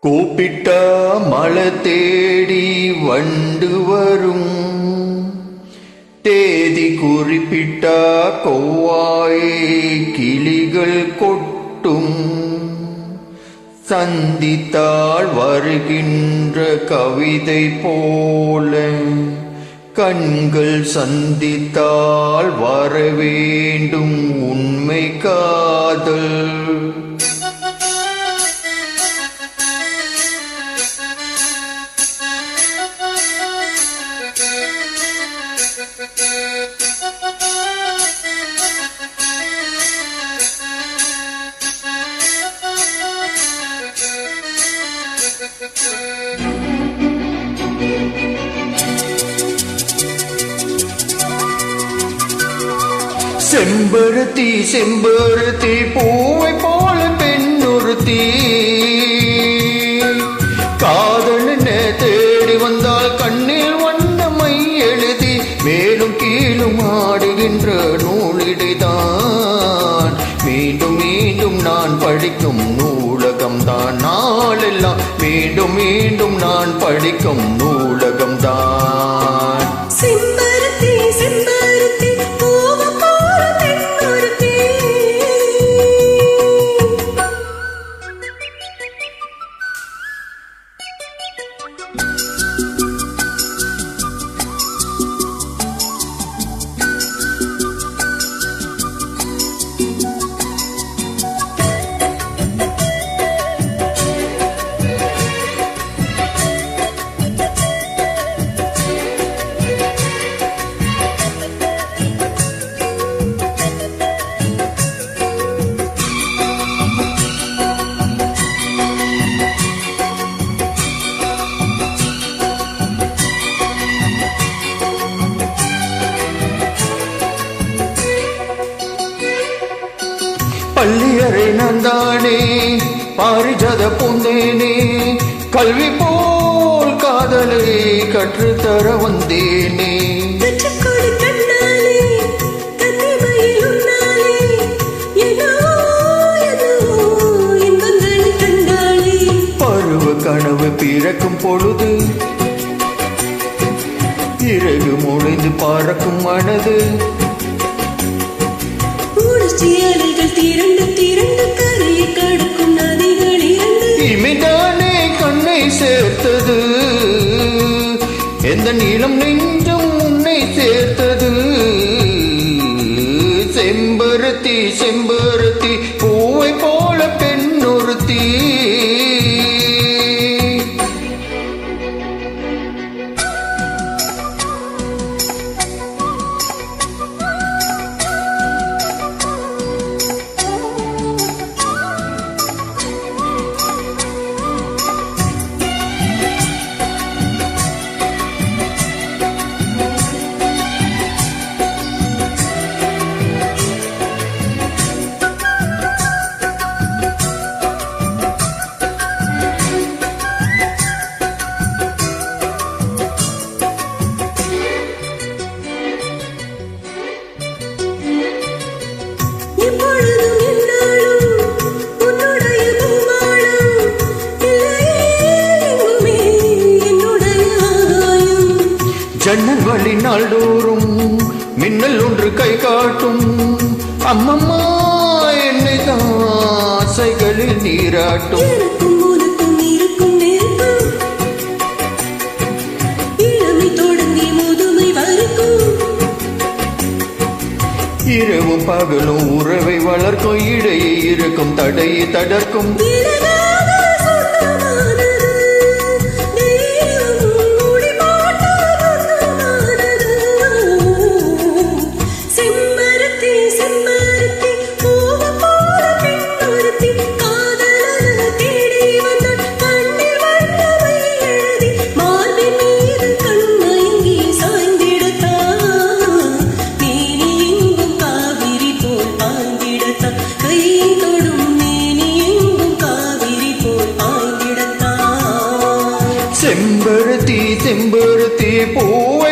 கூப்பிட்டா மழை தேடி வண்டு வரும், தேதி குறிப்பிட்டா கொவ்வாயே கிளிகள் கொட்டும். சந்தித்தால் வருகின்ற கவிதை போல கண்கள் சந்தித்தால் வரவேண்டும் உண்மை காதல். செம்பருத்தி செம்பருத்தி பூவை போல பெண்ணொருத்தி, காதலென தேடி வந்தால் கண்ணில் வண்ணமை எழுதி மேலும் கீழும் ஆடுகின்ற நூலிடைதான். மீண்டும் மீண்டும் நான் படிக்கும் நூலகம்தான், நாளெல்லாம் மீண்டும் மீண்டும் நான் படிக்கும் நூலகம்தான். செம்பருத்தி செம்பருத்தி பூவை போல பெண்ணொருத்தி, பள்ளியறை நான் தானே பாரிஜாத பூந்தேனே, கல்வி போல் காதலை கற்றுத்தர வந்தேனே. கற்றுக்கொடு கண்ணாலே கன்னிமையில் உன்னாலே, ஏனோ ஏனோ இன்பங்களை கண்டாளே. பருவ கனவு பிறக்கும் பொழுது இறகு முளைந்து பறக்கும் மனது, உணர்ச்சி அலைகள் திரண்டு திரண்டு கரையை கடக்கும் நதிகள் இரண்டு. இமைதானே கண்ணை சேர்த்தது, எந்த நீளம் நெஞ்சம் உன்னை சேர்த்தது. செம்பருத்தி செம்பருத்தி பூவை போல பெண்ணொருத்தி, எப்பொழுதும் என்னாலும் உன்னுடைய பூமாலம், இல்லையே எங்குமே என்னுடைய ஆகாயம். ஜன்னல் வழி நாள்தோறும் மின்னல் ஒன்று கை காட்டும், அம்மம்மா என்னை தான் ஆசைகளில் நீராட்டும். எனக்கும் உனக்கும் இருக்கும் நெருப்பு, இளமை தொடங்கி முதுமை வரைக்கும். இரவும் பகலும் உறவை வளர்க்கும், இடையே இருக்கும் தடையை தடர்க்கும். விலகாத சொந்தமானது, தெய்வம் முடிமாட்ட சொந்தமானது. செம்பருத்தி செம்பருத்தி பூவை போல பெண்ணொருத்தி, காதலென தேடி வந்தாள் கண்ணில் வண்ணமை எழுதி மார்பின் மீது கண்மயங்கி சாய்ந்திடத்தான். மேனி எங்கும் காவிரி போல் பாய்ந்திடத்தான், கை தொடும் மேனி எங்கும் காவிரி போல் பாய்ந்திடத்தான். செம்பருத்தி செம்பருத்தி பூவை